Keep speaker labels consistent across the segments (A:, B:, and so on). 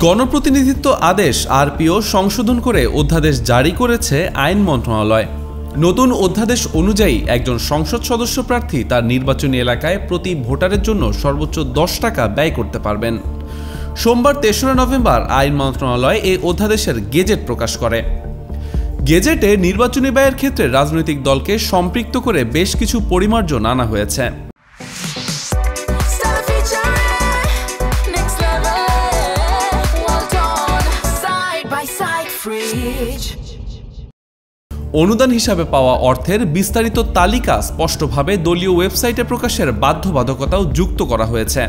A: গণপ্রতিনিধিত্ব আদেশ আরপিও সংশোধন করে অধ্যাদেশ জারি করেছে আইন মন্ত্রণালয়। নতুন অধ্যাদেশ অনুযায়ী একজন সংসদ সদস্য প্রার্থী তার নির্বাচনী এলাকায় প্রতি ভোটারের জন্য সর্বোচ্চ 10 টাকা ব্যয় করতে পারবেন। সোমবার ৩রা নভেম্বর আইন মন্ত্রণালয় এই অধ্যাদেশের গেজেট প্রকাশ করে। গেজেটে নির্বাচনী ব্যয়ের ক্ষেত্রে রাজনৈতিক দলকে সম্পৃক্ত করে বেশ কিছু পরিমার্জন আনা হয়েছে। অনুদান হিসাবে পাওয়া অর্থের বিস্তারিত তালিকা স্পষ্টভাবে দলীয় ওয়েবসাইটে প্রকাশের বাধ্যবাধকতাও যুক্ত করা হয়েছে।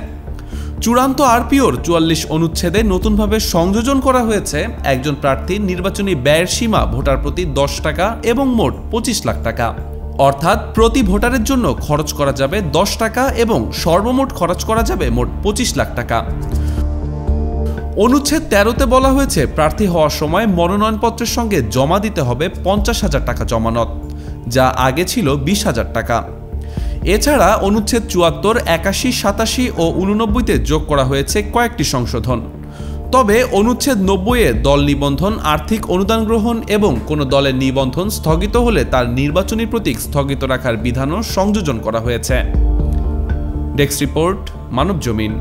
A: চূড়ান্ত আরপিওর ৪৪ অনুচ্ছেদে নতুনভাবে সংযোজন করা হয়েছে একজন প্রার্থীর নির্বাচনী ব্যয়ের সীমা ভোটার প্রতি 10 টাকা এবং মোট 25 লাখ টাকা। অর্থাৎ প্রতি ভোটারের জন্য খরচ করা যাবে 10 টাকা এবং সর্বমোট খরচ করা যাবে মোট 25 লাখ টাকা। অনুচ্ছেদ ১৩তে বলা হয়েছে প্রার্থী হওয়ার সময় মনোনয়নপত্রের সঙ্গে জমা দিতে হবে ৫০,০০০ টাকা জমানত, যা আগে ছিল ২০,০০০ টাকা। এছাড়া অনুচ্ছেদ ৭৪, ৮১, ৮৭ ও ৮৯-তে যোগ করা হয়েছে কয়েকটি সংশোধন। তবে অনুচ্ছেদ ৯০-এ দল নিবন্ধন, আর্থিক অনুদান গ্রহণ এবং কোনো দলের নিবন্ধন স্থগিত হলে তার নির্বাচনী প্রতীক স্থগিত রাখার বিধানও সংযোজন করা হয়েছে। Desk report, Manabzamin.